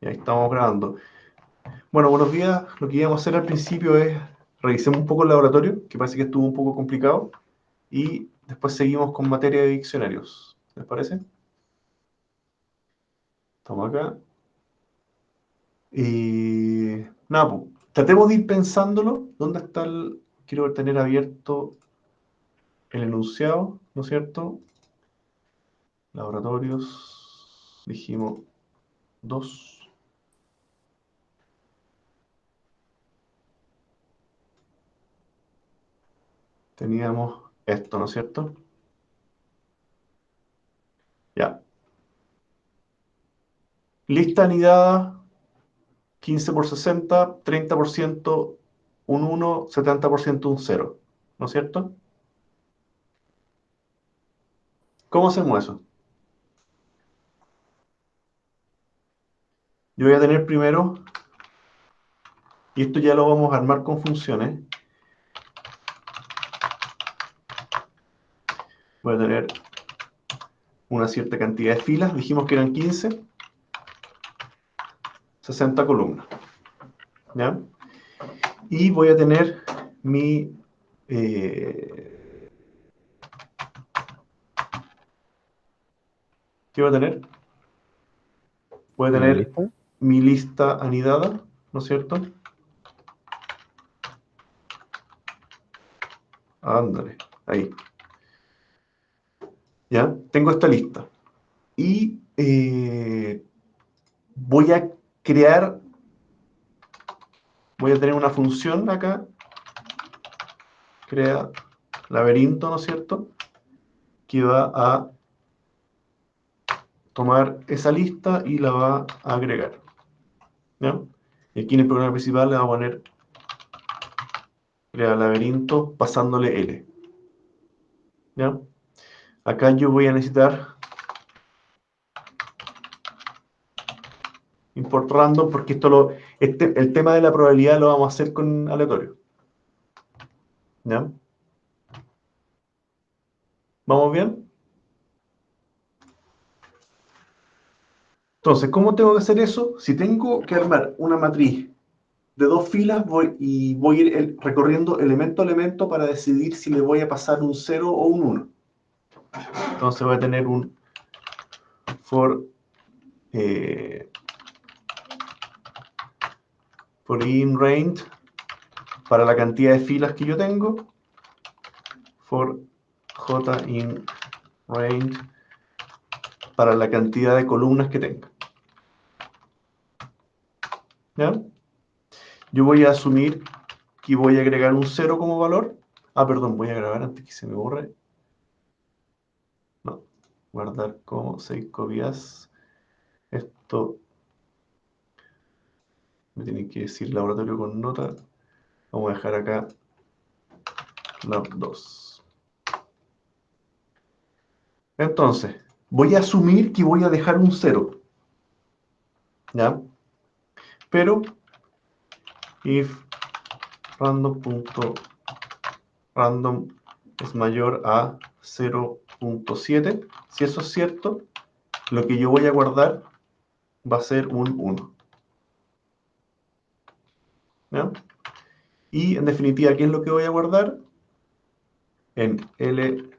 Y ahí estamos grabando. Bueno, buenos días. Lo que íbamos a hacer al principio es revisemos un poco el laboratorio, que parece que estuvo un poco complicado, y después seguimos con materia de diccionarios. ¿Les parece? Estamos acá. Y nada, pues, tratemos de ir pensándolo. ¿Dónde está el...? Quiero tener abierto el enunciado, ¿no es cierto? Laboratorios. Dijimos 2. Teníamos esto, ¿no es cierto? Ya. Lista anidada, 15 por 60, 30% un 1, 70% un 0. ¿No es cierto? ¿Cómo hacemos eso? Yo voy a tener primero, y esto ya lo vamos a armar con funciones, voy a tener una cierta cantidad de filas, dijimos que eran 15, 60 columnas. ¿Ya? Y voy a tener mi... ¿qué voy a tener? Voy a ¿Una tener lista? mi lista anidada, ¿no es cierto? Ándale, ahí. ¿Ya? Tengo esta lista. Y voy a crear, voy a tener una función acá, crea laberinto, ¿no es cierto? Que va a tomar esa lista y la va a agregar. ¿Ya? Y aquí en el programa principal le vamos a poner crea laberinto pasándole L. ¿Ya? Acá yo voy a necesitar import random porque el tema de la probabilidad lo vamos a hacer con aleatorio. ¿Ya? ¿Vamos bien? Entonces, ¿cómo tengo que hacer eso? Si tengo que armar una matriz de 2 filas, voy a ir recorriendo elemento a elemento para decidir si le voy a pasar un 0 o un 1. Entonces voy a tener un for, for in range para la cantidad de filas que yo tengo, for j in range para la cantidad de columnas que tenga. ¿Ya? Yo voy a asumir que voy a agregar un 0 como valor. Ah, perdón, voy a grabar antes que se me borre. No, guardar como 6 copias. Esto me tiene que decir laboratorio con nota. Vamos a dejar acá lab 2. Entonces, voy a asumir que voy a dejar un 0. ¿Ya? Pero if random.random es mayor a 0.7, si eso es cierto, lo que yo voy a guardar va a ser un 1. ¿Ya? Y en definitiva, ¿qué es lo que voy a guardar? En L,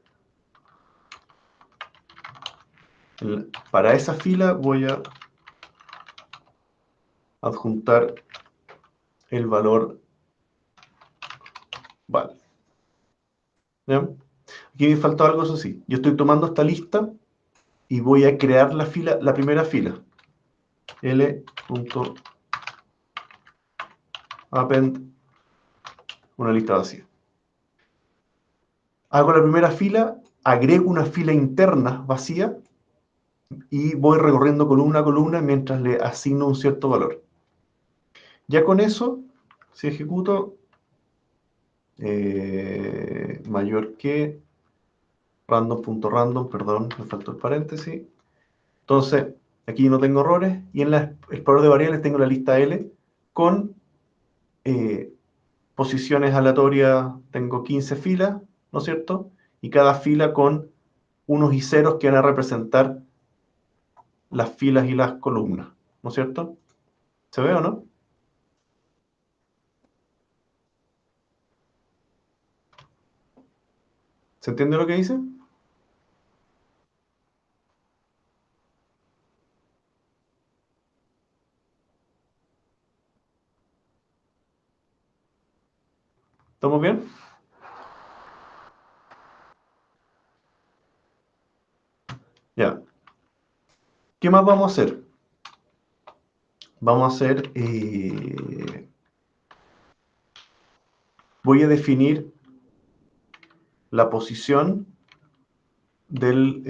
para esa fila voy a adjuntar el valor val. ¿Ya? Aquí me falta algo, eso sí. Yo estoy tomando esta lista y voy a crear la primera fila. L.append una lista vacía. Hago la primera fila, agrego una fila interna vacía y voy recorriendo columna a columna mientras le asigno un cierto valor. Ya con eso, si ejecuto mayor que random.random, perdón, me faltó el paréntesis. Entonces, aquí no tengo errores y en el explorador de variables tengo la lista L con posiciones aleatorias, tengo 15 filas, ¿no es cierto? Y cada fila con unos y ceros que van a representar las filas y las columnas, ¿no es cierto? ¿Se ve o no? ¿Se entiende lo que dice? ¿Estamos bien? Ya. ¿Qué más vamos a hacer? Vamos a hacer... voy a definir la posición del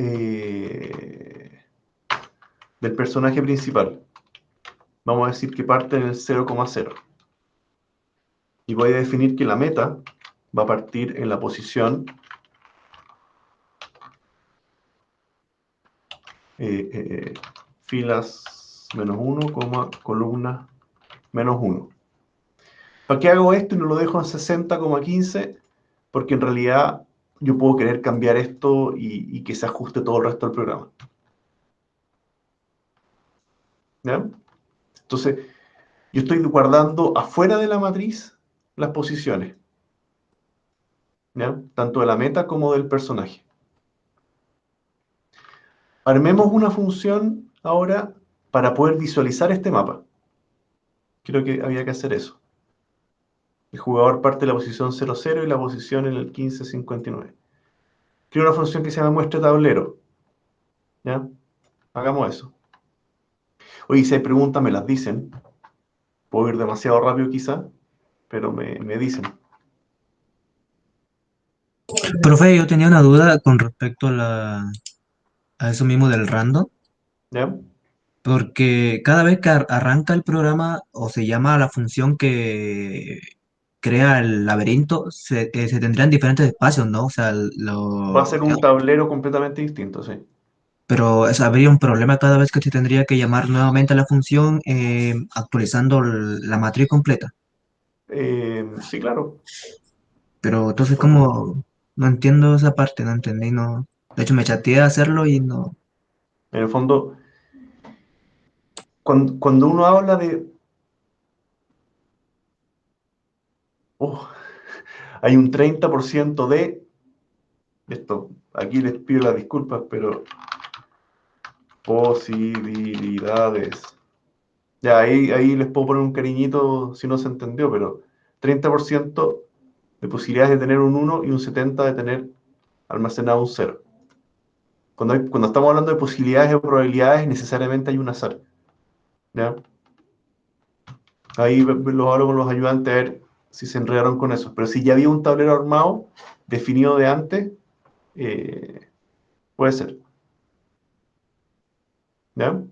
personaje principal. Vamos a decir que parte en el 0,0. Y voy a definir que la meta va a partir en la posición filas -1, columna -1. ¿Para qué hago esto y no lo dejo en 60,15? Porque en realidad yo puedo querer cambiar esto y que se ajuste todo el resto del programa. ¿Ya? Entonces, yo estoy guardando afuera de la matriz las posiciones, ¿ya? Tanto de la meta como del personaje. Armemos una función ahora para poder visualizar este mapa. Creo que había que hacer eso. El jugador parte de la posición 00 y la posición en el 15,59. Quiero una función que se llama muestra tablero. ¿Ya? Hagamos eso. Oye, si hay preguntas, me las dicen. Puedo ir demasiado rápido quizá, pero me dicen. Profe, yo tenía una duda con respecto a eso mismo del random, ¿Ya? porque cada vez que arranca el programa o se llama a la función que crea el laberinto, se tendrían diferentes espacios, ¿no? O sea, Va a ser un tablero completamente distinto, sí. pero habría un problema cada vez que se tendría que llamar nuevamente a la función actualizando la matriz completa. Sí, claro. Pero entonces, ¿cómo? No entiendo esa parte, no entendí, no. De hecho, me chateé a hacerlo y no. En el fondo, cuando uno habla de... oh, hay un 30% de... Esto, aquí les pido las disculpas, pero posibilidades. Ya, ahí les puedo poner un cariñito si no se entendió, pero 30% de posibilidades de tener un 1 y un 70% de tener almacenado un 0. Cuando estamos hablando de posibilidades o probabilidades, necesariamente hay un azar. ¿Ya? Ahí los hablo con los ayudantes a ver si se enredaron con eso. Pero si ya había un tablero armado, definido de antes, eh, puede ser. ¿Ya?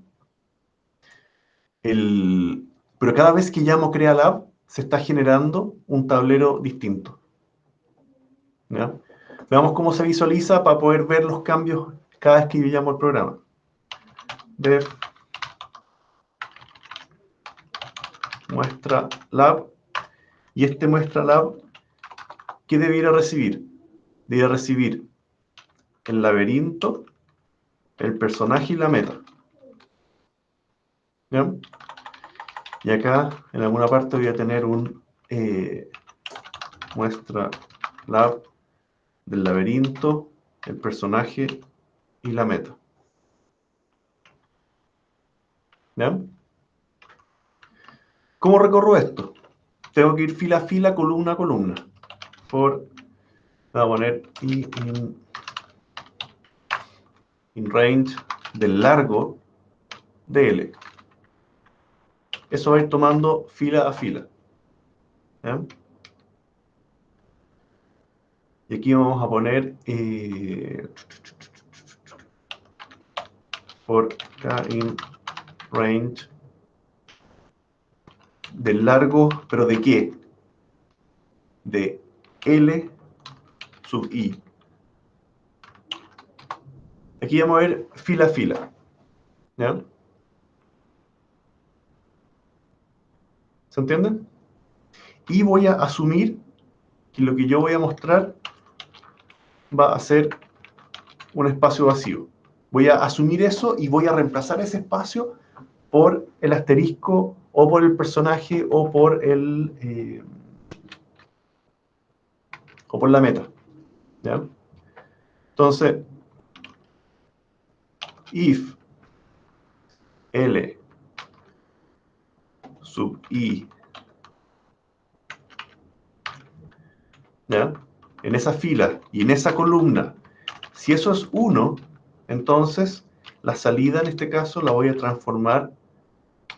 Pero cada vez que llamo CreaLab, se está generando un tablero distinto. ¿Ya? Veamos cómo se visualiza para poder ver los cambios cada vez que yo llamo al programa. Def muestra lab. Y este muestra lab, ¿qué debiera recibir? Debiera recibir el laberinto, el personaje y la meta. ¿Ya? Y acá, en alguna parte, voy a tener un muestra lab del laberinto, el personaje y la meta. ¿Ya? ¿Cómo recorro esto? Tengo que ir fila a fila, columna a columna. Voy a poner in range del largo de L. Eso va a ir tomando fila a fila. ¿Ya? Y aquí vamos a poner for k in range del largo, pero ¿de qué? De L sub I. Aquí vamos a ver fila a fila. ¿Ya? ¿Se entiende? Y voy a asumir que lo que yo voy a mostrar va a ser un espacio vacío. Voy a asumir eso y voy a reemplazar ese espacio por el asterisco, o por el personaje, o por la meta. ¿Ya? Entonces, if L sub I, ¿ya? En esa fila y en esa columna, si eso es 1, entonces la salida en este caso la voy a transformar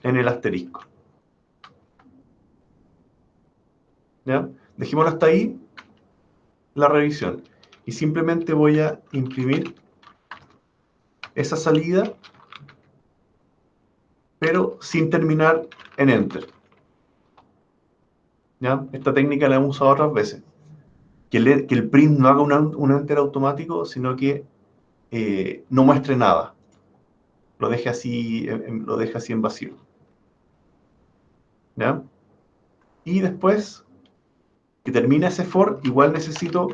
en el asterisco. ¿Ya? Dejémoslo hasta ahí la revisión. Y simplemente voy a imprimir esa salida, pero sin terminar en Enter. ¿Ya? Esta técnica la hemos usado otras veces. Que el print no haga un Enter automático, sino que no muestre nada. Lo deje así, lo deje así en vacío. ¿Ya? Y después que termine ese for, igual necesito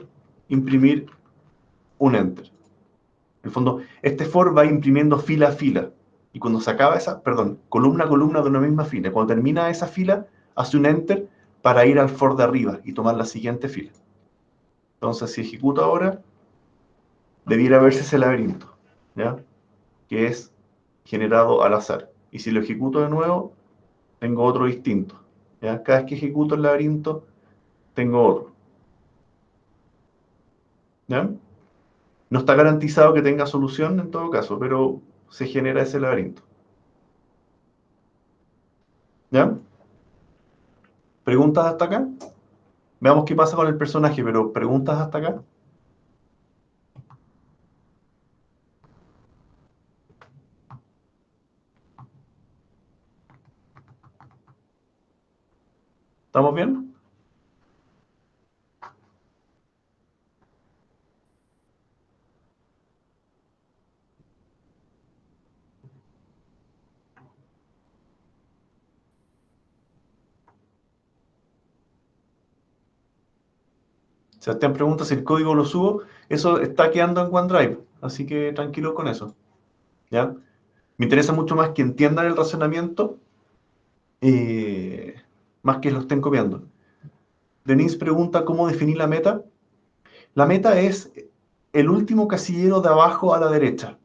imprimir un Enter. En el fondo, este for va imprimiendo fila a fila. Y cuando se acaba esa, perdón, columna a columna de una misma fila, cuando termina esa fila, hace un Enter para ir al for de arriba y tomar la siguiente fila. Entonces, si ejecuto ahora, debiera verse ese laberinto, ¿ya? Que es generado al azar. Y si lo ejecuto de nuevo, tengo otro distinto. ¿Ya? Cada vez que ejecuto el laberinto, tengo otro. ¿Ya? No está garantizado que tenga solución en todo caso, pero se genera ese laberinto. ¿Ya? ¿Preguntas hasta acá? Veamos qué pasa con el personaje, pero ¿preguntas hasta acá? ¿Estamos bien? Sebastián pregunta si el código lo subo. Eso está quedando en OneDrive, así que tranquilo con eso. ¿Ya? Me interesa mucho más que entiendan el razonamiento, más que lo estén copiando. Denise pregunta cómo definir la meta. La meta es el último casillero de abajo a la derecha.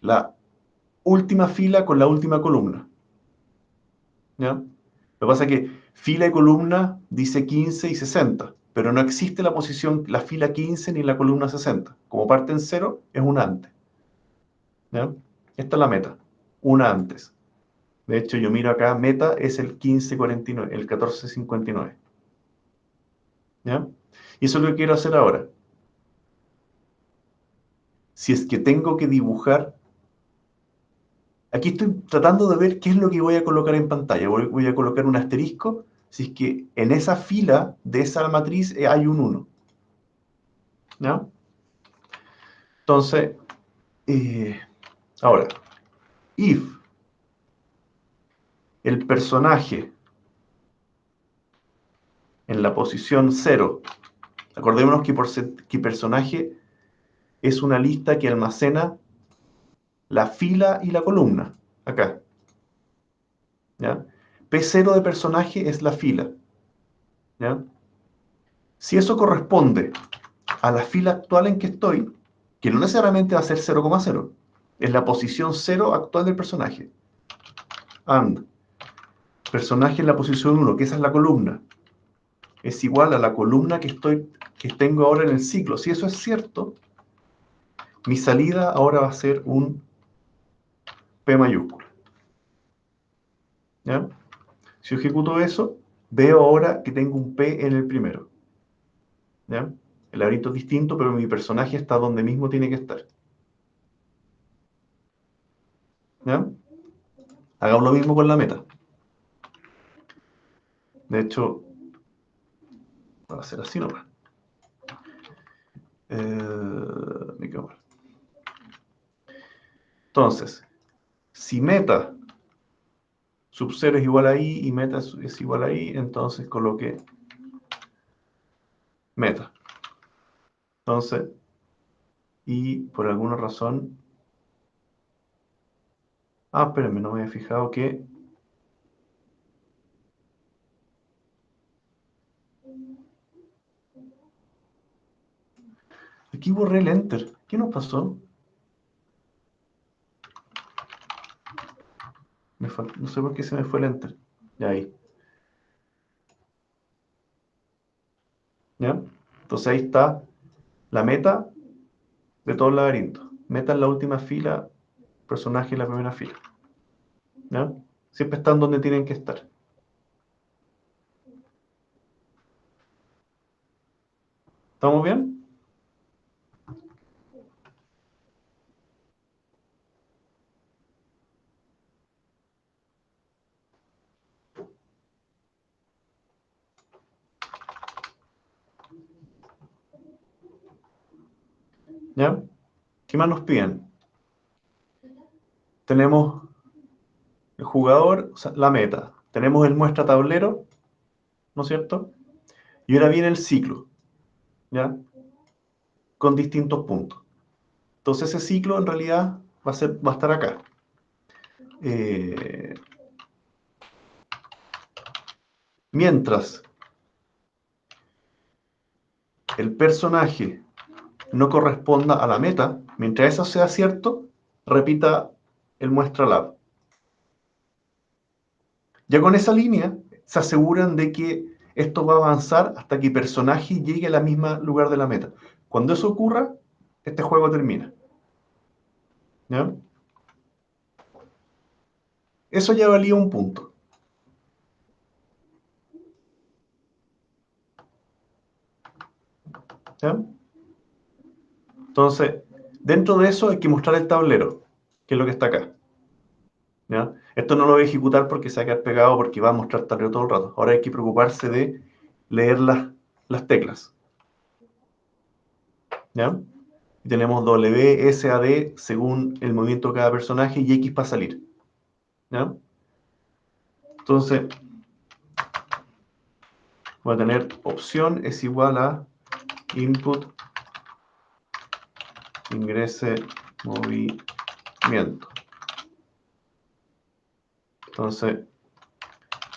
La última fila con la última columna. ¿Ya? Lo que pasa es que fila y columna dice 15 y 60, pero no existe la posición, la fila 15 ni la columna 60. Como parte en cero, es una antes. ¿Ya? Esta es la meta, una antes. De hecho, yo miro acá, meta es el 1549, el 1459. ¿Ya? Y eso es lo que quiero hacer ahora. Si es que tengo que dibujar, aquí estoy tratando de ver qué es lo que voy a colocar en pantalla. Voy a colocar un asterisco si es que en esa fila de esa matriz hay un 1. ¿Ya? Entonces, ahora, if el personaje en la posición 0, acordémonos que personaje es una lista que almacena la fila y la columna, acá. ¿Ya? P0 de personaje es la fila. ¿Ya? Si eso corresponde a la fila actual en que estoy, que no necesariamente va a ser 0,0, es la posición 0 actual del personaje. And personaje en la posición 1, que esa es la columna, es igual a la columna que tengo ahora en el ciclo. Si eso es cierto, mi salida ahora va a ser un P mayúscula. ¿Ya? Si ejecuto eso, veo ahora que tengo un P en el primero. ¿Ya? El laberinto es distinto, pero mi personaje está donde mismo tiene que estar. ¿Ya? Hagamos lo mismo con la meta. De hecho, va a ser así nomás. Mi cámara. Entonces, si meta sub 0 es igual a i y meta es igual a i, entonces coloque meta. Entonces, y por alguna razón Ah, espérenme, no me había fijado que... Aquí borré el Enter. ¿Qué nos pasó? No sé por qué se me fue el Enter. Ya ahí. ¿Ya? Entonces ahí está la meta de todo el laberinto. Meta en la última fila, personaje en la primera fila. ¿Ya? Siempre están donde tienen que estar. ¿Estamos bien? ¿Ya? ¿Qué más nos piden? Tenemos el jugador, o sea, la meta. Tenemos el muestra tablero, ¿no es cierto? Y ahora viene el ciclo, ¿ya? Con distintos puntos. Entonces ese ciclo en realidad va a estar acá. Eh, mientras el personaje no corresponda a la meta, mientras eso sea cierto, repita el muestra lab. Ya con esa línea se aseguran de que esto va a avanzar hasta que el personaje llegue al mismo lugar de la meta. Cuando eso ocurra, este juego termina. ¿Ya? Eso ya valía un punto. ¿Ya? Entonces, dentro de eso hay que mostrar el tablero, que es lo que está acá. ¿Ya? Esto no lo voy a ejecutar porque se va a quedar pegado porque va a mostrar tablero todo el rato. Ahora hay que preocuparse de leer las teclas. ¿Ya? Y tenemos W, S, A, D según el movimiento de cada personaje y X para salir. ¿Ya? Entonces, voy a tener opción es igual a input ingrese movimiento. Entonces,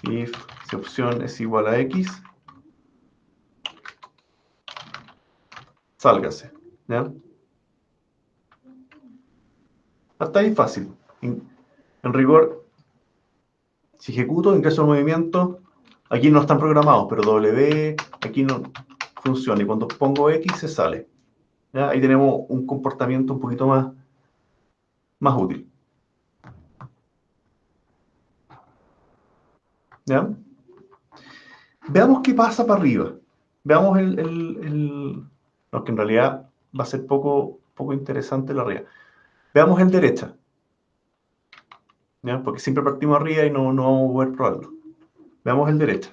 if si opción es igual a X, sálgase. ¿Ya? Hasta ahí fácil. En rigor, si ejecuto, ingreso al movimiento, aquí no están programados, pero W, aquí no funciona. Y cuando pongo X, se sale. ¿Ya? Ahí tenemos un comportamiento un poquito más útil. ¿Ya? Veamos qué pasa para arriba. Veamos no, que en realidad va a ser poco interesante la arriba. Veamos el derecha. ¿Ya? Porque siempre partimos arriba y no vamos a poder probarlo. Veamos el derecha.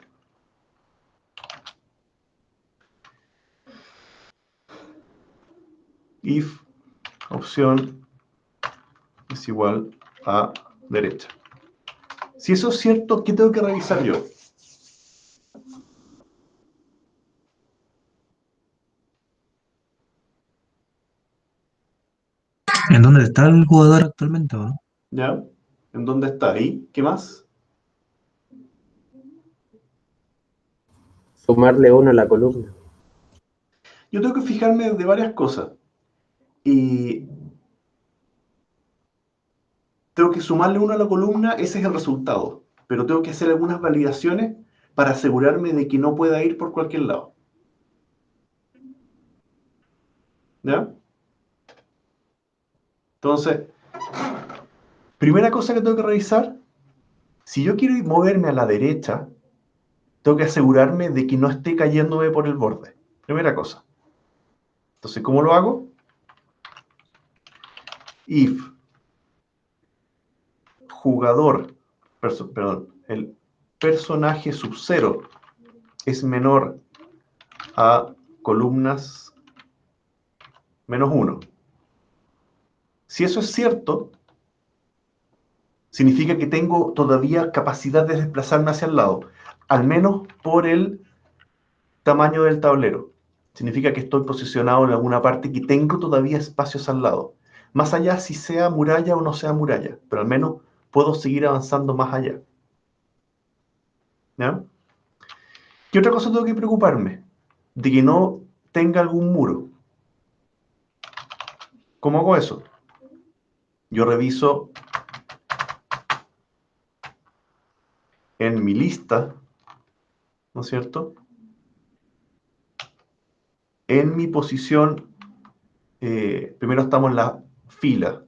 If opción es igual a derecha. Si eso es cierto, ¿qué tengo que revisar yo? ¿En dónde está el jugador actualmente, o no? ¿Ya? ¿En dónde está ahí? ¿Qué más? Sumarle uno a la columna. Yo tengo que fijarme de varias cosas. Y tengo que sumarle uno a la columna, ese es el resultado. Pero tengo que hacer algunas validaciones para asegurarme de que no pueda ir por cualquier lado. ¿Ya? Entonces, primera cosa que tengo que revisar, si yo quiero moverme a la derecha, tengo que asegurarme de que no esté cayéndome por el borde. Primera cosa. Entonces, ¿cómo lo hago? If jugador, perdón, el personaje sub 0 es menor a columnas menos 1. Si eso es cierto, significa que tengo todavía capacidad de desplazarme hacia el lado, al menos por el tamaño del tablero. Significa que estoy posicionado en alguna parte y tengo todavía espacios al lado. Más allá si sea muralla o no sea muralla, pero al menos puedo seguir avanzando más allá. ¿Ya? ¿Qué otra cosa tengo que preocuparme? De que no tenga algún muro. ¿Cómo hago eso? Yo reviso en mi lista, ¿no es cierto? En mi posición, primero estamos en la fila.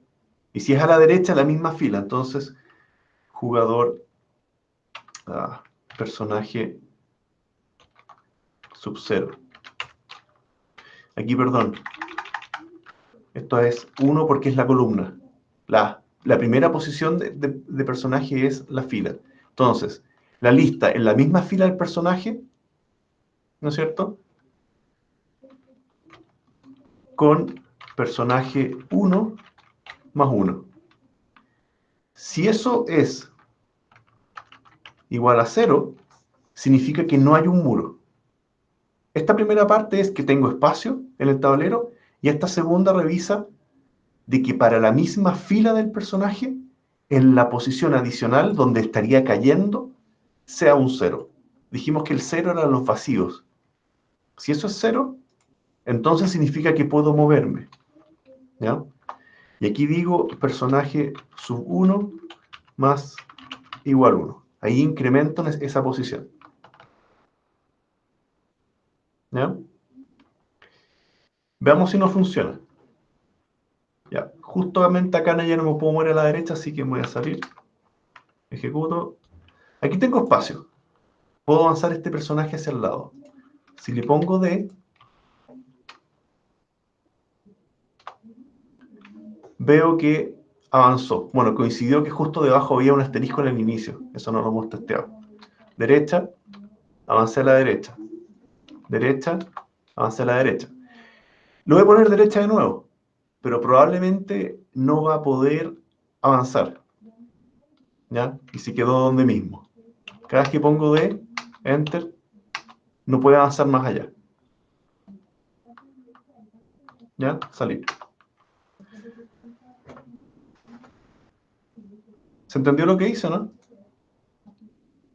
Y si es a la derecha, la misma fila. Entonces, jugador, personaje, sub-0. Aquí, perdón. Esto es 1 porque es la columna. La primera posición de personaje es la fila. Entonces, la lista en la misma fila del personaje, ¿no es cierto? Con personaje 1 más 1. Si eso es igual a 0, significa que no hay un muro. Esta primera parte es que tengo espacio en el tablero y esta segunda revisa de que para la misma fila del personaje, en la posición adicional donde estaría cayendo, sea un 0. Dijimos que el 0 eran los vacíos. Si eso es 0, entonces significa que puedo moverme. ¿Ya? Y aquí digo personaje sub 1 más igual 1. Ahí incremento esa posición. ¿Ya? Veamos si no funciona. Ya, justamente acá ya no me puedo mover a la derecha, así que voy a salir. Ejecuto. Aquí tengo espacio. Puedo avanzar este personaje hacia el lado. Si le pongo D, veo que avanzó. Bueno, coincidió que justo debajo había un asterisco en el inicio. Eso no lo hemos testeado. Derecha, avancé a la derecha. Derecha, avancé a la derecha. Lo voy a poner derecha de nuevo, pero probablemente no va a poder avanzar. ¿Ya? Y se quedó donde mismo. Cada vez que pongo D, Enter, no puede avanzar más allá. ¿Ya? Salir. ¿Se entendió lo que hizo, no?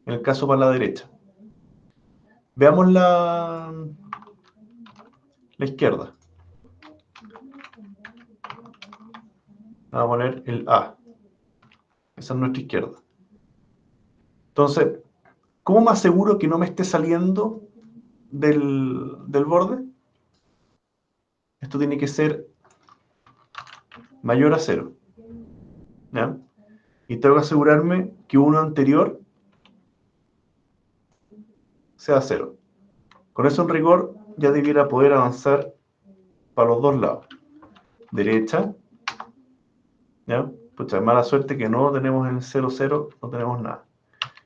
En el caso para la derecha. Veamos la izquierda. Vamos a poner el A. Esa es nuestra izquierda. Entonces, ¿cómo me aseguro que no me esté saliendo del borde? Esto tiene que ser mayor a 0. ¿Ya? Y tengo que asegurarme que uno anterior sea 0. Con eso en rigor ya debiera poder avanzar para los dos lados. Derecha. ¿Ya? Pucha, mala suerte que no tenemos en 0, 0, no tenemos nada.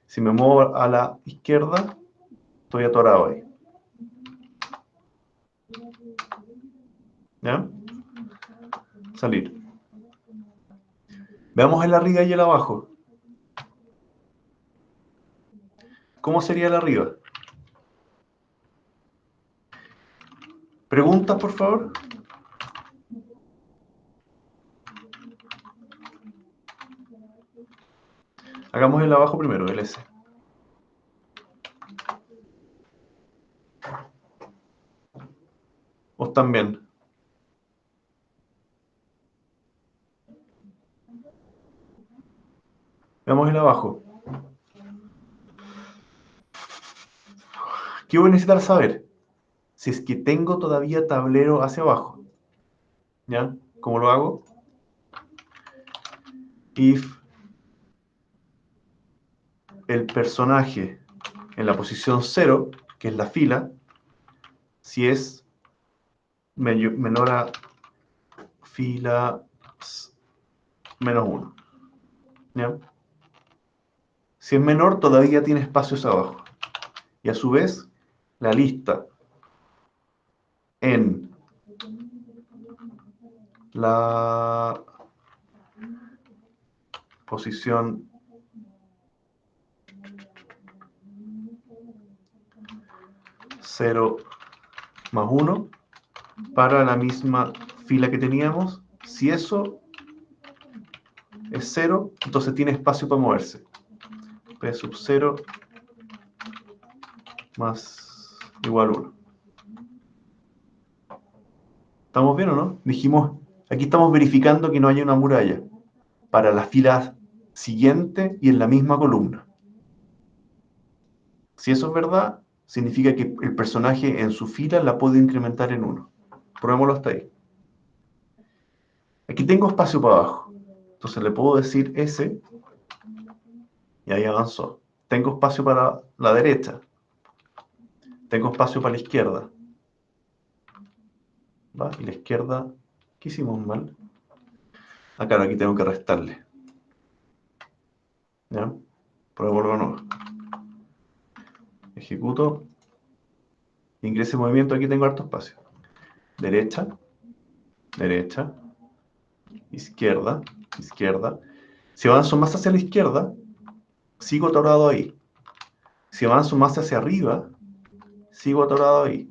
Si me muevo a la izquierda, estoy atorado ahí. ¿Ya? Salir. Veamos el arriba y el abajo. ¿Cómo sería el arriba? ¿Preguntas, por favor? Hagamos el abajo primero, el S. Vos también. Veamos el abajo. ¿Qué voy a necesitar saber? Si es que tengo todavía tablero hacia abajo. ¿Ya? ¿Cómo lo hago? If el personaje en la posición 0, que es la fila, si es menor a fila menos 1. ¿Ya? Si es menor, todavía tiene espacios abajo. Y a su vez, la lista en la posición 0 más 1 para la misma fila que teníamos. Si eso es es 0, entonces tiene espacio para moverse. P sub 0 más igual 1. ¿Estamos bien o no? Dijimos, aquí estamos verificando que no haya una muralla para la fila siguiente y en la misma columna. Si eso es verdad, significa que el personaje en su fila la puede incrementar en 1. Probémoslo hasta ahí. Aquí tengo espacio para abajo. Entonces le puedo decir S y ahí avanzó. Tengo espacio para la derecha. Tengo espacio para la izquierda. ¿Va? Y la izquierda, ¿qué hicimos mal? Ah, claro, aquí tengo que restarle. ¿Ya? Probémoslo de nuevo. Ejecuto. Ingreso en movimiento, aquí tengo harto espacio. Derecha, derecha, izquierda, izquierda. Si avanzo más hacia la izquierda, sigo atorado ahí. Si avanzo más hacia arriba, sigo atorado ahí.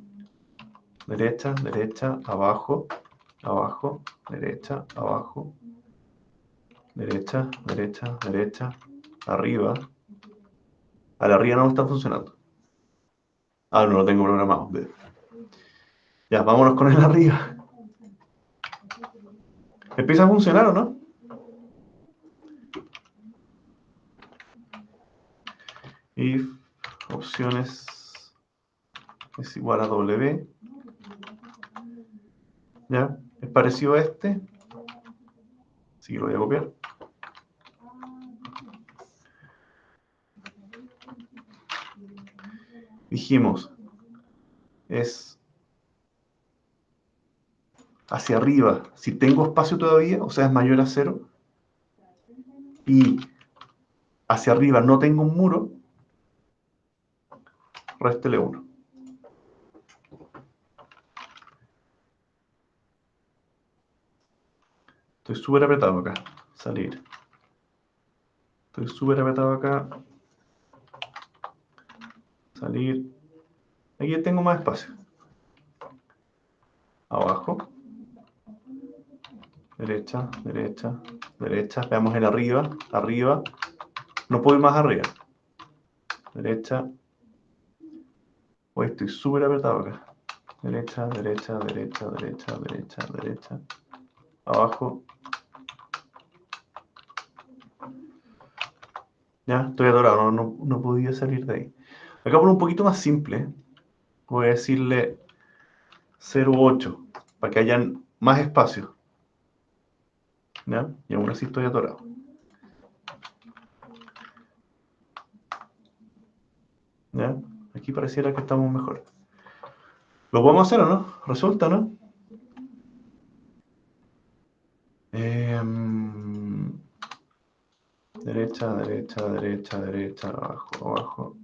Derecha, derecha, abajo, abajo, derecha, abajo, derecha, derecha, derecha, arriba. A la arriba no me está funcionando. Ah, no lo tengo programado. Ya, vámonos con el arriba. ¿Empieza a funcionar o no? If opciones es igual a W. ¿Ya? ¿Es parecido a este? Así que lo voy a copiar. Dijimos, es hacia arriba. Si tengo espacio todavía, o sea, es mayor a 0, y hacia arriba no tengo un muro, réstele 1. Estoy súper apretado acá. Salir. Estoy súper apretado acá. Salir. Aquí tengo más espacio. Abajo. Derecha, derecha, derecha. Veamos el arriba. Arriba. No puedo ir más arriba. Derecha. Hoy estoy súper apretado acá. Derecha, derecha, derecha, derecha, derecha, derecha. Abajo. Ya, estoy atorado. No podía salir de ahí. Acá por un poquito más simple. Voy a decirle 0,8 para que hayan más espacio. ¿Ya? Y aún así estoy atorado. ¿Ya? Aquí pareciera que estamos mejor. ¿Lo podemos hacer o no? ¿Resulta, no? Derecha, derecha, derecha, derecha, abajo, abajo.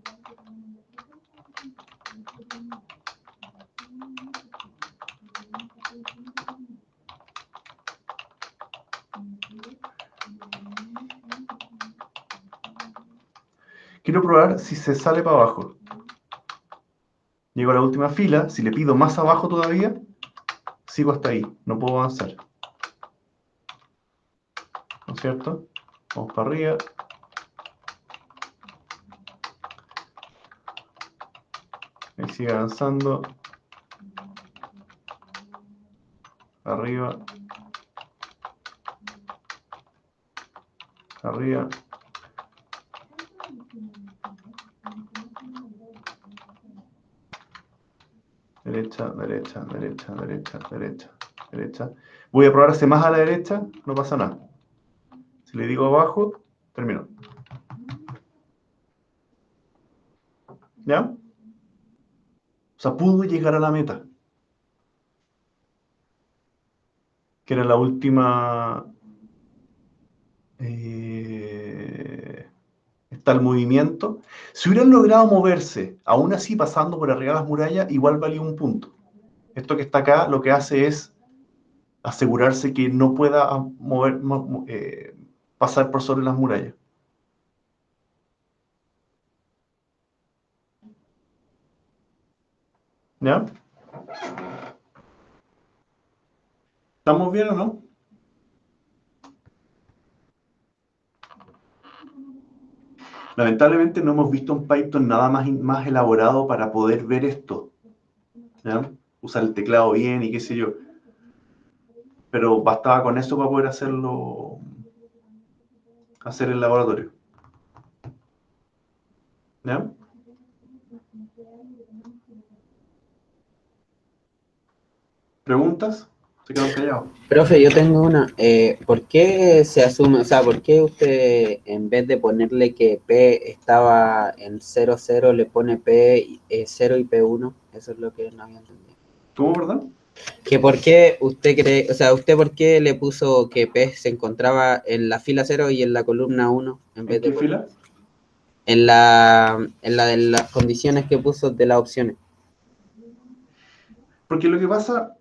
Quiero probar si se sale para abajo. Llego a la última fila. Si le pido más abajo todavía, sigo hasta ahí. No puedo avanzar. ¿No es cierto? Vamos para arriba. Ahí sigue avanzando. Arriba. Arriba. Derecha, derecha, derecha, derecha, derecha, derecha. Voy a probar hacia más a la derecha, no pasa nada. Si le digo abajo, termino. ¿Ya? O sea, pudo llegar a la meta. Que era la última. Está el movimiento. Si hubieran logrado moverse, aún así pasando por arriba de las murallas, igual valía un punto. Esto que está acá lo que hace es asegurarse que no pueda pasar por sobre las murallas. ¿Ya? ¿Estamos bien o no? Lamentablemente no hemos visto un Python nada más elaborado para poder ver esto, ¿ya? Usar el teclado bien y qué sé yo. Pero bastaba con eso para poder hacer el laboratorio. ¿Ya? ¿Preguntas? Se quedan callados. Profe, yo tengo una. ¿Por qué se asume, o sea, por qué usted en vez de ponerle que P estaba en 0,0 le pone P 0 y P1? Eso es lo que no había entendido. ¿Cómo, perdón? Que por qué usted cree, o sea, usted por qué le puso que P se encontraba en la fila 0 y en la columna 1 en vez ¿En qué de fila? en la de las condiciones que puso de las opciones? Porque lo que pasa,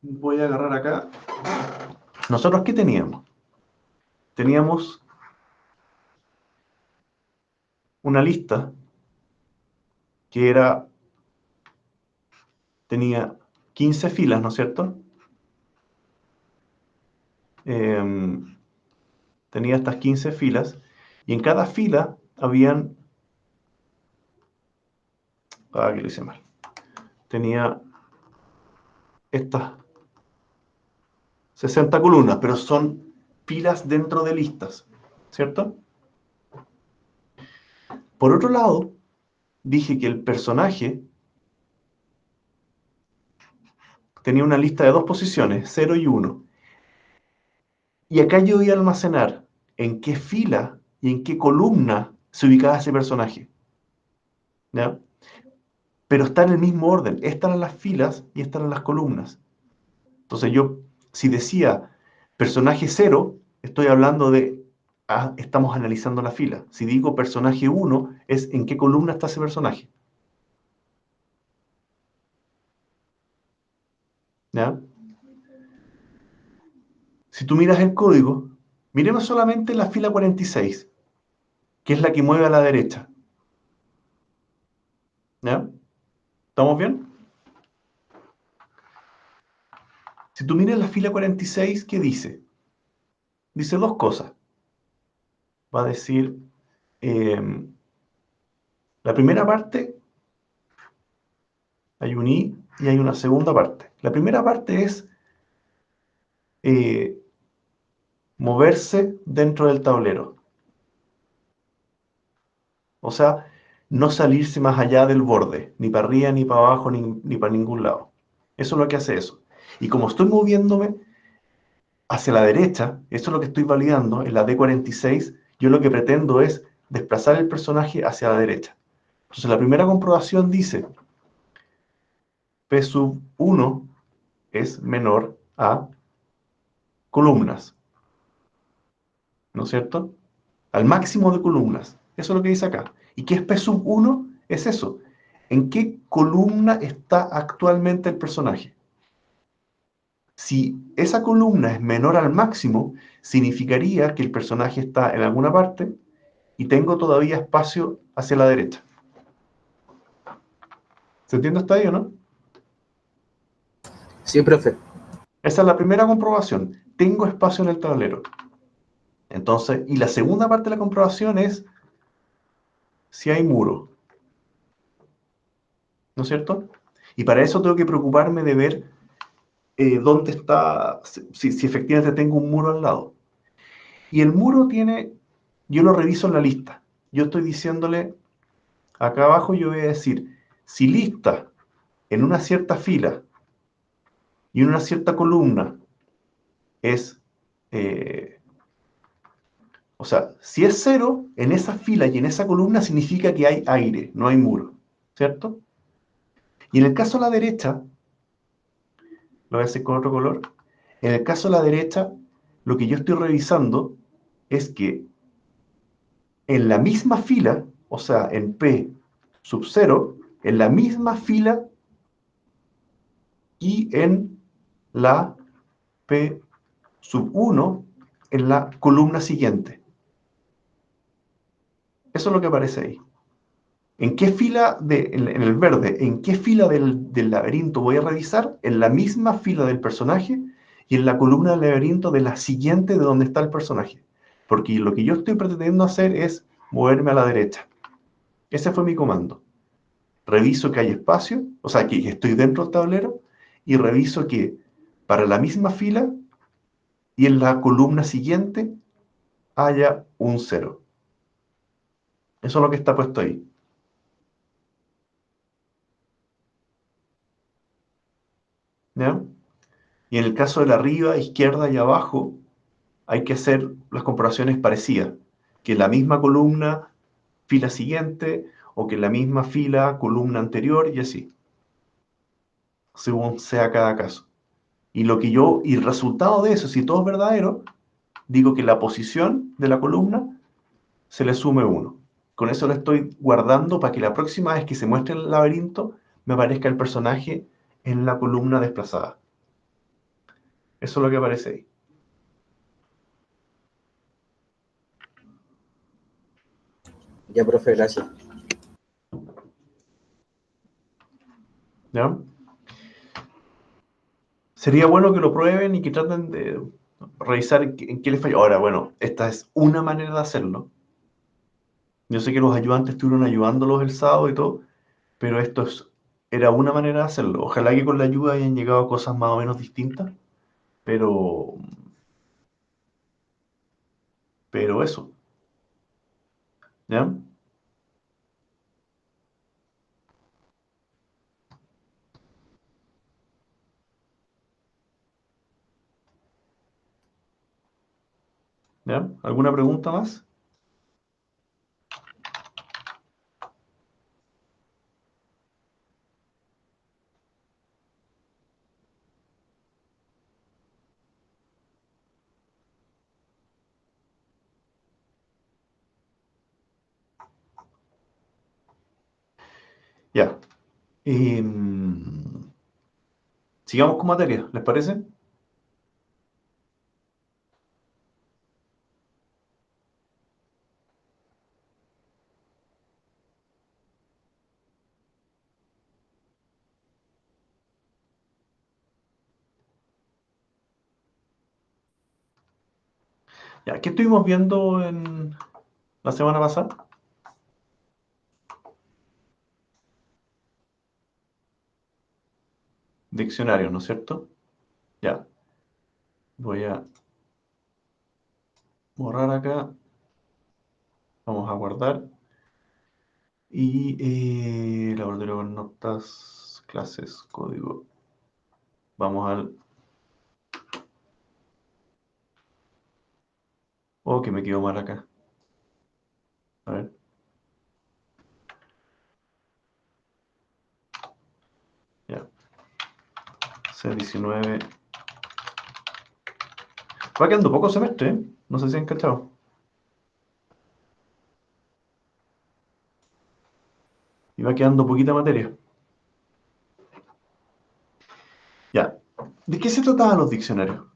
voy a agarrar acá. ¿Nosotros qué teníamos? Teníamos una lista que tenía 15 filas, ¿no es cierto? Tenía estas 15 filas y en cada fila habían... que lo hice mal. Tenía estas 60 columnas, pero son filas dentro de listas, ¿cierto? Por otro lado, dije que el personaje tenía una lista de dos posiciones, 0 y 1. Y acá yo voy a almacenar en qué fila y en qué columna se ubicaba ese personaje, ¿ya? Pero está en el mismo orden. Estas eran las filas y estas eran las columnas. Entonces yo, si decía personaje 0, estoy hablando de, estamos analizando la fila. Si digo personaje 1, es en qué columna está ese personaje, ¿ya? Si tú miras el código, miremos solamente la fila 46, que es la que mueve a la derecha, ¿ya? ¿Estamos bien? Si tú miras la fila 46, ¿qué dice? Dice dos cosas. Va a decir, la primera parte, hay un i y hay una segunda parte. La primera parte es eh, moverse dentro del tablero. O sea, no salirse más allá del borde, ni para arriba, ni para abajo, ni para ningún lado. Eso es lo que hace eso. Y como estoy moviéndome hacia la derecha, eso es lo que estoy validando en la D46, yo lo que pretendo es desplazar el personaje hacia la derecha. Entonces la primera comprobación dice P sub 1 es menor a columnas, ¿no es cierto? Al máximo de columnas. Eso es lo que dice acá. ¿Y qué es P sub 1? Es eso. ¿En qué columna está actualmente el personaje? Si esa columna es menor al máximo, significaría que el personaje está en alguna parte y tengo todavía espacio hacia la derecha. ¿Se entiende hasta ahí o no? Sí, profe. Esa es la primera comprobación. Tengo espacio en el tablero. Entonces, y la segunda parte de la comprobación es si hay muro, ¿no es cierto? Y para eso tengo que preocuparme de ver dónde está, si efectivamente tengo un muro al lado. Y el muro tiene, yo lo reviso en la lista. Yo estoy diciéndole, acá abajo yo voy a decir, si lista en una cierta fila y en una cierta columna es, o sea, si es 0, en esa fila y en esa columna significa que hay aire, no hay muro, ¿cierto? Y en el caso a la derecha, lo voy a hacer con otro color, en el caso a la derecha, lo que yo estoy revisando es que en la misma fila, o sea, en P sub 0, en la misma fila y en la P sub 1, en la columna siguiente. Eso es lo que aparece ahí. ¿En qué fila, en el verde, en qué fila del laberinto voy a revisar? En la misma fila del personaje y en la columna del laberinto de la siguiente de donde está el personaje. Porque lo que yo estoy pretendiendo hacer es moverme a la derecha. Ese fue mi comando. Reviso que hay espacio, o sea, que estoy dentro del tablero, y reviso que para la misma fila y en la columna siguiente haya un 0. Eso es lo que está puesto ahí. ¿Ya? Y en el caso de la arriba, izquierda y abajo, hay que hacer las comparaciones parecidas. Que en la misma columna, fila siguiente, o que en la misma fila, columna anterior, y así, según sea cada caso. Y el resultado de eso, si todo es verdadero, digo que la posición de la columna se le sume 1. Con eso lo estoy guardando para que la próxima vez que se muestre el laberinto, me aparezca el personaje en la columna desplazada. Eso es lo que aparece ahí. Ya, profe, gracias. ¿Ya? Sería bueno que lo prueben y que traten de revisar en qué les falló. Ahora, bueno, esta es una manera de hacerlo. Yo sé que los ayudantes estuvieron ayudándolos el sábado y todo, pero era una manera de hacerlo. Ojalá que con la ayuda hayan llegado a cosas más o menos distintas, pero, pero eso, ¿ya? ¿Ya? ¿Alguna pregunta más? Ya. Sigamos con materia, ¿les parece? Ya, ¿qué estuvimos viendo en la semana pasada? Diccionario, ¿no es cierto? Ya. Voy a borrar acá. Vamos a guardar. Y laboratorio con notas, clases, código. Vamos al... Oh, que me quedo mal acá. A ver. Ya. C19. Va quedando poco semestre, ¿eh? No sé si han cachado. Y va quedando poquita materia. Ya. ¿De qué se trataban los diccionarios?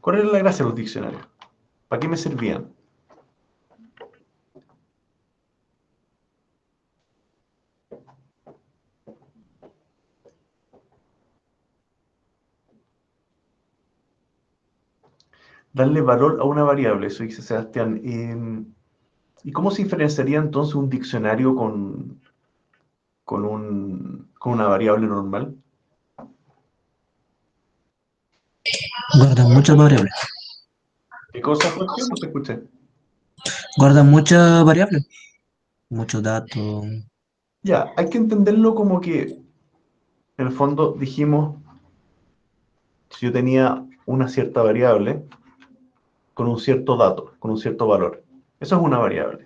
¿Cuál era la gracia de los diccionarios? ¿Para qué me servían? Darle valor a una variable, eso dice Sebastián. ¿Y cómo se diferenciaría entonces un diccionario con una variable normal? Guardan muchas variables. ¿Qué cosa fue? No te escuché. Guardan muchas variables. Muchos datos. Ya, hay que entenderlo como que, en el fondo, dijimos, si yo tenía una cierta variable con un cierto dato, con un cierto valor. Eso es una variable.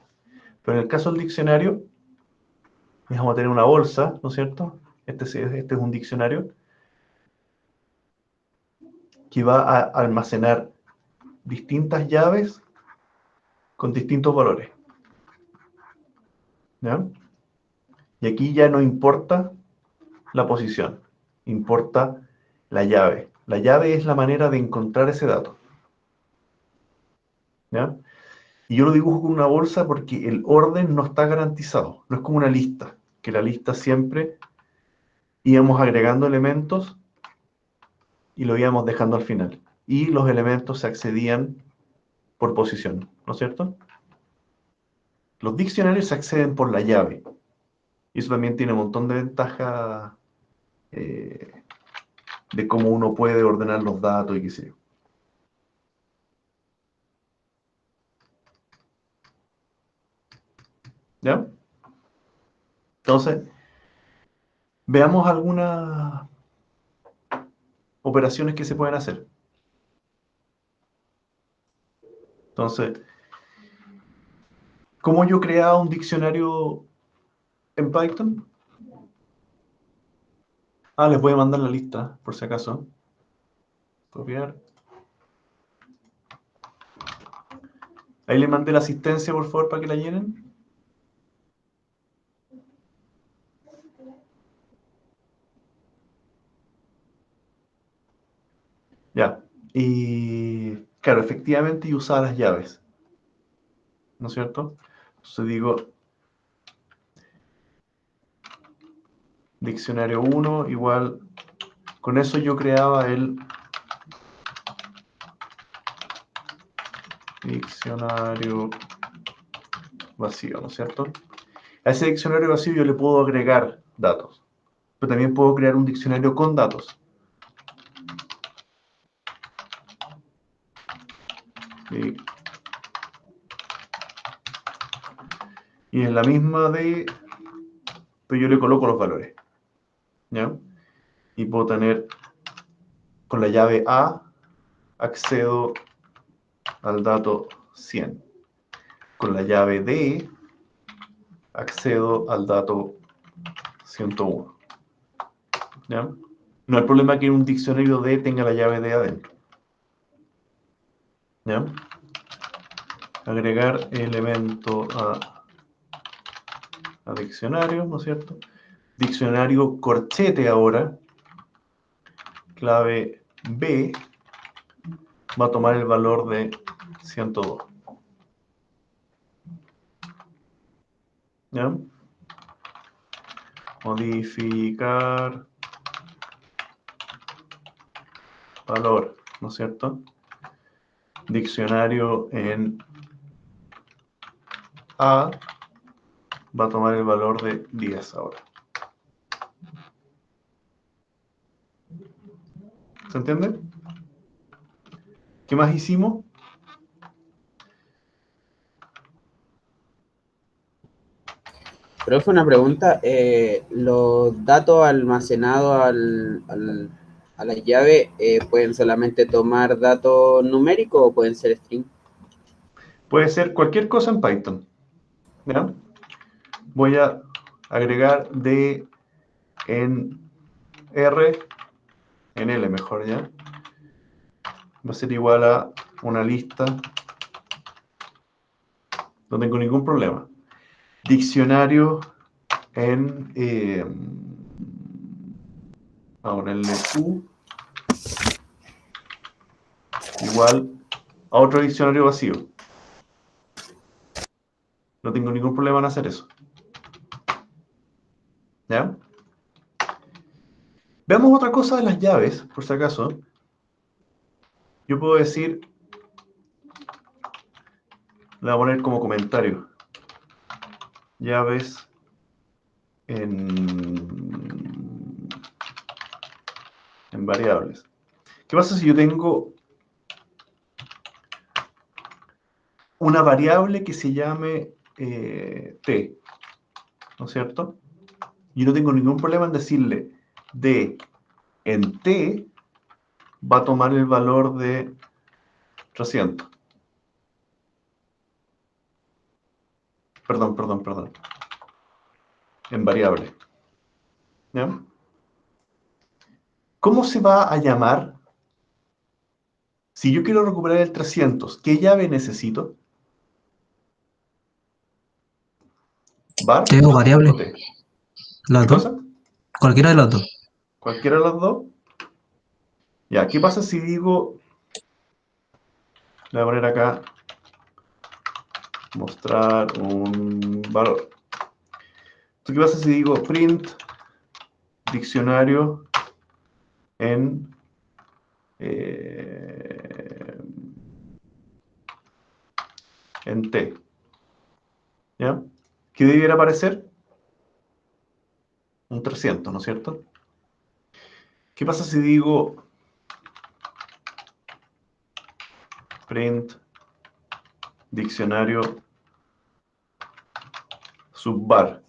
Pero en el caso del diccionario, vamos a tener una bolsa, ¿no es cierto? Este es un diccionario que va a almacenar distintas llaves con distintos valores. ¿Ya? Y aquí ya no importa la posición, importa la llave. La llave es la manera de encontrar ese dato. ¿Ya? Y yo lo dibujo con una bolsa porque el orden no está garantizado. No es como una lista, que la lista siempre íbamos agregando elementos y lo íbamos dejando al final. Y los elementos se accedían por posición, ¿no es cierto? Los diccionarios se acceden por la llave. Y eso también tiene un montón de ventajas de cómo uno puede ordenar los datos y qué sé yo. ¿Ya? Entonces, veamos algunas operaciones que se pueden hacer. Entonces, ¿cómo yo creaba un diccionario en Python? Les voy a mandar la lista, por si acaso. Copiar. Ahí le mandé la asistencia, por favor, para que la llenen. Ya. Y claro, efectivamente yo usaba las llaves, ¿no es cierto? Entonces digo, diccionario 1 igual, con eso yo creaba el diccionario vacío, ¿no es cierto? A ese diccionario vacío yo le puedo agregar datos, pero también puedo crear un diccionario con datos. Y en la misma de, pero yo le coloco los valores, ¿ya? Y puedo tener, con la llave A, accedo al dato 100. Con la llave D, accedo al dato 101. ¿Ya? No hay problema que un diccionario D tenga la llave D adentro. ¿Ya? Agregar elemento a diccionario, ¿no es cierto? Diccionario corchete ahora, clave B, va a tomar el valor de 102. ¿Ya? Modificar valor, ¿no es cierto? Diccionario en A va a tomar el valor de 10 ahora. ¿Se entiende? ¿Qué más hicimos? Profe, una pregunta. ¿Los datos almacenados a la llave pueden solamente tomar datos numéricos o pueden ser string? Puede ser cualquier cosa en Python. ¿Ya? Voy a agregar D en R, en L mejor, ¿ya? Va a ser igual a una lista. No tengo ningún problema. Diccionario en... vamos a ponerle Q igual a otro diccionario vacío. No tengo ningún problema en hacer eso. ¿Ya? Veamos otra cosa de las llaves, por si acaso. Yo puedo decir, le voy a poner como comentario, llaves en variables. ¿Qué pasa si yo tengo una variable que se llame t, ¿no es cierto? Yo no tengo ningún problema en decirle d en t va a tomar el valor de 300. Perdón. En variable. ¿Ya? ¿Cómo se va a llamar? Si yo quiero recuperar el 300, ¿qué llave necesito? ¿Var T o variable, o t? las ¿Qué dos, cosa? cualquiera de las dos. ¿Cualquiera de las dos? Ya, ¿qué pasa si digo, le voy a poner acá, mostrar un valor? Entonces, ¿qué pasa si digo print diccionario eh, en T? ¿Ya? ¿Qué debiera aparecer? Un 300, ¿no es cierto? ¿Qué pasa si digo print diccionario subvar?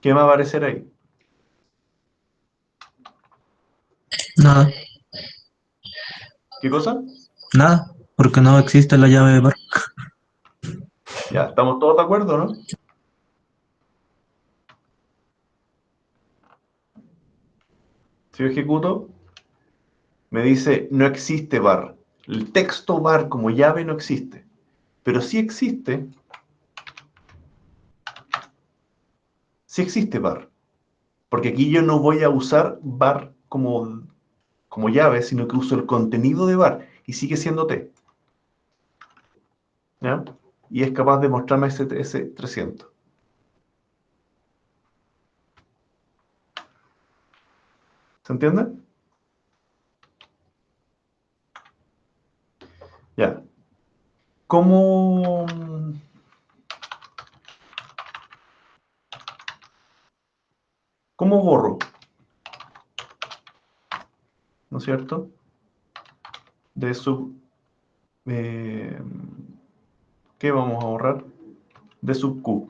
¿Qué va a aparecer ahí? Nada, ¿Qué cosa? nada, porque no existe la llave var. Ya, ¿estamos todos de acuerdo, no? Si yo ejecuto, me dice no existe var. El texto var como llave no existe. Pero sí existe var. Porque aquí yo no voy a usar var como llave, sino que uso el contenido de var y sigue siendo T. ¿Ya? Y es capaz de mostrarme ese 300. ¿Se entiende? Ya. ¿Cómo, cómo borro? ¿No es cierto? De sub... eh, ¿qué vamos a borrar? De sub Q.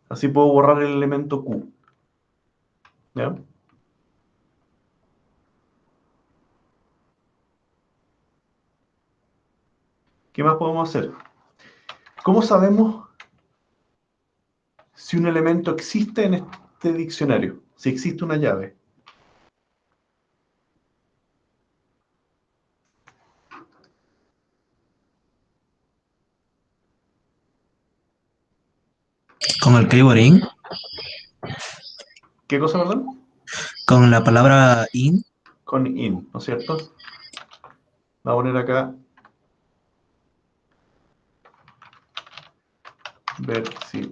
Así puedo borrar el elemento Q. ¿Ya? ¿Qué más podemos hacer? ¿Cómo sabemos si un elemento existe en este diccionario? Si existe una llave. Con el keyword in, ¿Qué cosa, perdón? con la palabra in, Con in, ¿no es cierto? Voy a poner acá ver si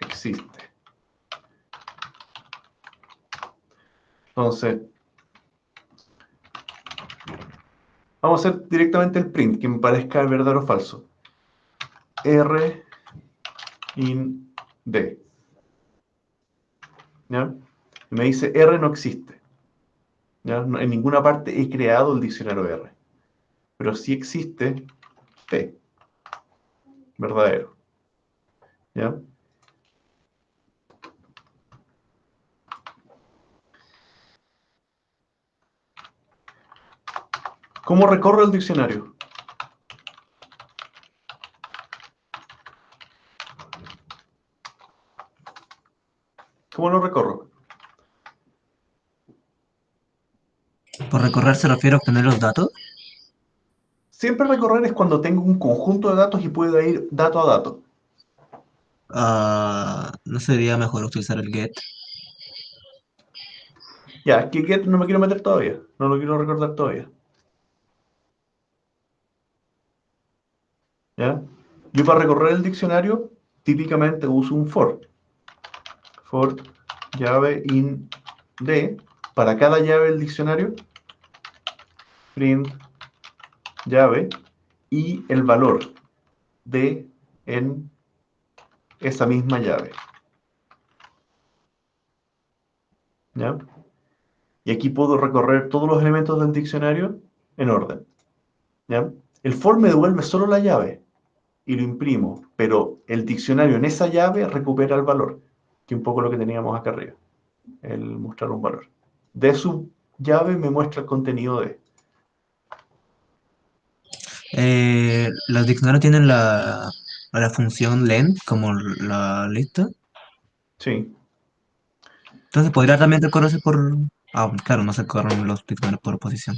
existe. Entonces, vamos a hacer directamente el print, que me parezca verdadero o falso. R in D. ¿Ya? Y me dice R no existe. ¿Ya? En ninguna parte he creado el diccionario R. Pero sí existe T, verdadero. ¿Ya? ¿Cómo recorro el diccionario? ¿Cómo lo recorro? por recorrer se refiere a obtener los datos. Siempre recorrer es cuando tengo un conjunto de datos y puedo ir dato a dato. ¿No sería mejor utilizar el get? Ya, que get no me quiero meter todavía. No lo quiero recordar todavía. ¿Ya? Yo para recorrer el diccionario típicamente uso un for. For llave in D. Para cada llave del diccionario, print llave y el valor de en esa misma llave. ¿Ya? Y aquí puedo recorrer todos los elementos del diccionario en orden. ¿Ya? El for me devuelve solo la llave y lo imprimo, pero el diccionario en esa llave recupera el valor, que es un poco lo que teníamos acá arriba, el mostrar un valor. De su llave me muestra el contenido de. Los diccionarios tienen la función len como la lista. Sí, Entonces podría también recorrerse por... Ah, claro, no se corren los diccionarios por posición.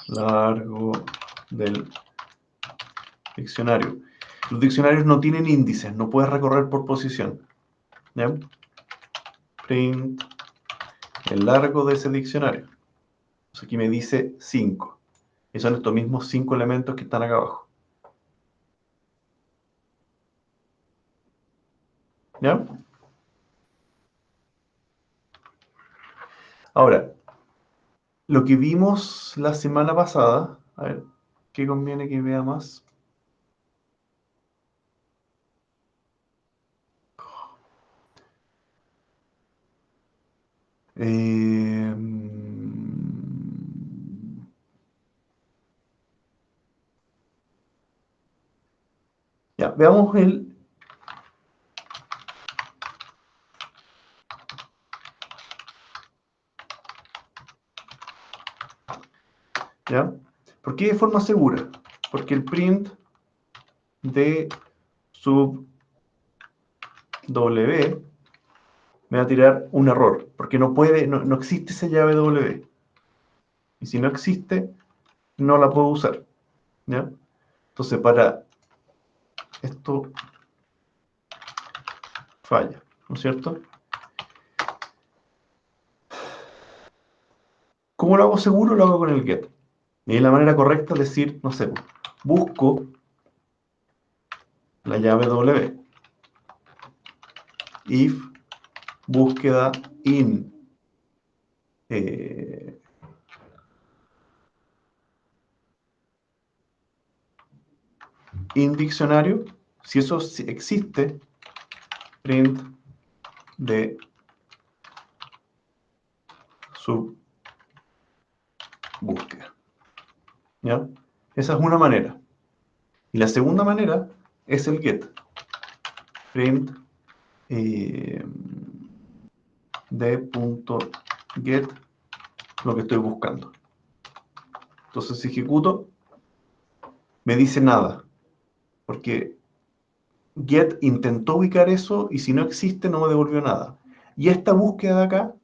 largo del diccionario. Los diccionarios no tienen índices, no puedes recorrer por posición. ¿Ya? Print el largo de ese diccionario. Entonces aquí me dice 5. Y son estos mismos 5 elementos que están acá abajo. ¿Ya? Ahora, lo que vimos la semana pasada, a ver, ¿qué conviene que vea más? Eh, ya, veamos el... ¿Ya? ¿Por qué de forma segura? Porque el print de sub W me va a tirar un error, porque no puede, no existe esa llave W. Y si no existe, no la puedo usar. ¿Ya? Entonces, para esto falla, ¿no es cierto? ¿Cómo lo hago seguro? Lo hago con el get. Y la manera correcta es decir, no sé, busco la llave W. If búsqueda in eh, in diccionario, si eso existe, print de sub búsqueda. ¿Ya? Esa es una manera. Y la segunda manera es el get. Print de punto get lo que estoy buscando. Entonces si ejecuto, me dice nada. Porque get intentó ubicar eso y si no existe no me devolvió nada. Y esta búsqueda de acá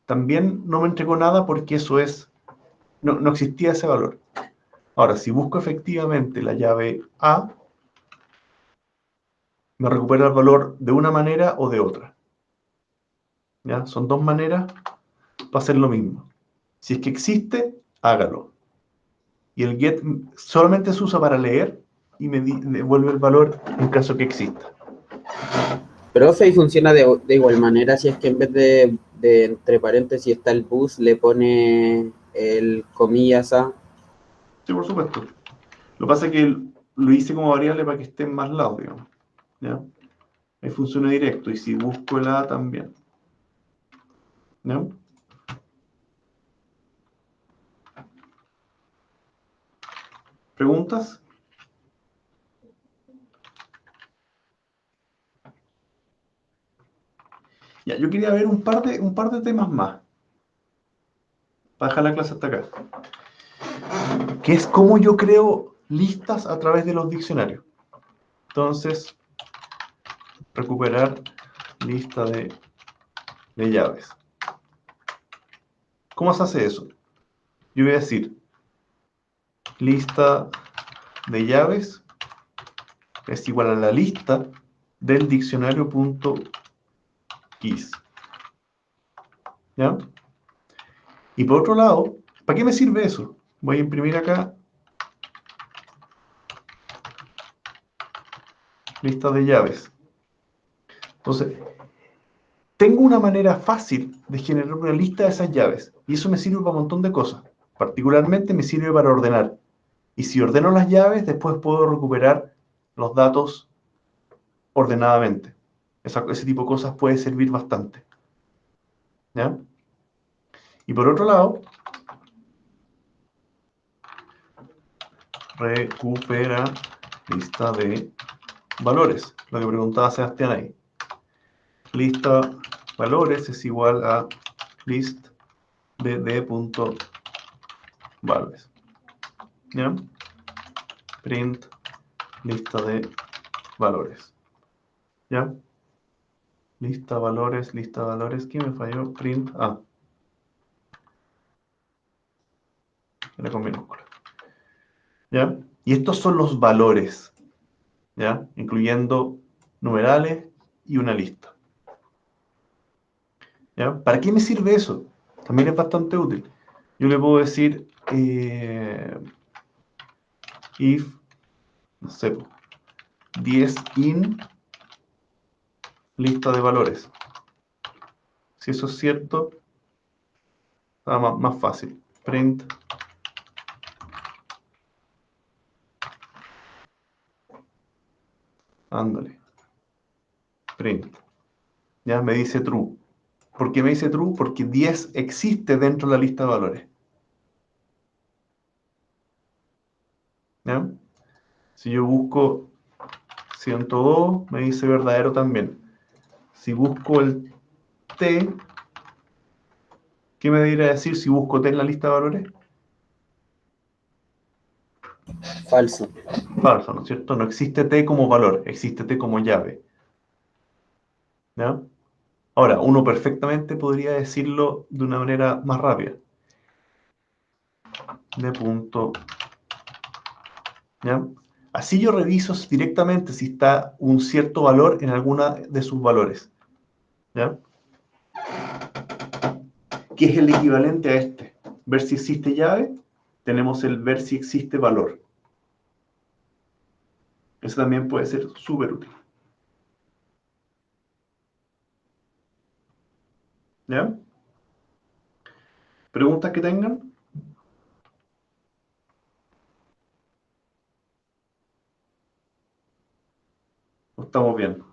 también no me entregó nada porque eso es, no existía ese valor. Ahora, si busco efectivamente la llave A, me recupera el valor de una manera o de otra. ¿Ya? Son dos maneras para hacer lo mismo. Si es que existe, hágalo. Y el get solamente se usa para leer y me devuelve el valor en caso que exista. Profe, y funciona de igual manera si es que en vez de entre paréntesis está el bus, le pone el comillas a. Sí, por supuesto. Lo que pasa es que lo hice como variable para que esté en más lados, digamos. ¿Ya? Ahí funciona directo. Y si busco el A también. ¿Ya? ¿Preguntas? Ya, yo quería ver un par de temas más. Para dejar la clase hasta acá. Que es cómo yo creo listas a través de los diccionarios. Entonces, recuperar lista de llaves. ¿Cómo se hace eso? Yo voy a decir lista de llaves es igual a la lista del diccionario.keys. ¿Ya? Y por otro lado, ¿para qué me sirve eso? Voy a imprimir acá lista de llaves. Entonces, tengo una manera fácil de generar una lista de esas llaves. Y eso me sirve para un montón de cosas. Particularmente me sirve para ordenar. Y si ordeno las llaves, después puedo recuperar los datos ordenadamente. Ese tipo de cosas puede servir bastante. ¿Ya? Y por otro lado, recupera lista de valores. Lo que preguntaba Sebastián ahí. Lista valores es igual a list de punto valores. ¿Ya? Print lista de valores. ¿Ya? Lista valores. ¿Qué me falló? Print. Era con minúscula. ¿Ya? Y estos son los valores. ¿Ya? Incluyendo numerales y una lista. ¿Ya? ¿Para qué me sirve eso? También es bastante útil. Yo le puedo decir if, no sé, 10 in lista de valores. Si eso es cierto, está más fácil. Print ándale. Print. Ya me dice true. ¿Por qué me dice true? Porque 10 existe dentro de la lista de valores. ¿Ya? Si yo busco 102, me dice verdadero también. Si busco el T, ¿qué me debería decir si busco T en la lista de valores? Falso. Falso, ¿no es cierto? No existe T como valor, existe T como llave. ¿Ya? Ahora, uno perfectamente podría decirlo de una manera más rápida. De punto. ¿Ya? Así yo reviso directamente si está un cierto valor en alguna de sus valores. ¿Ya? ¿Qué es el equivalente a este? Ver si existe llave, tenemos el ver si existe valor. Eso también puede ser súper útil. ¿Ya? ¿Preguntas que tengan? ¿O estamos bien?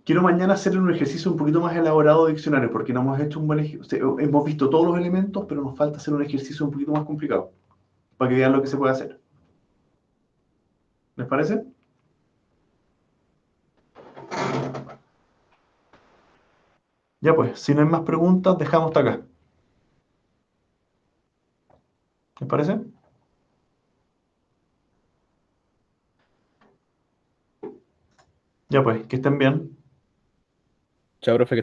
Quiero mañana hacer un ejercicio un poquito más elaborado de diccionario, porque no hemos hecho un buen ejercicio. Hemos visto todos los elementos, pero nos falta hacer un ejercicio un poquito más complicado, para que vean lo que se puede hacer. ¿Les parece? Ya pues, si no hay más preguntas, dejamos hasta acá. ¿Les parece? Ya pues, que estén bien. Chao, profe.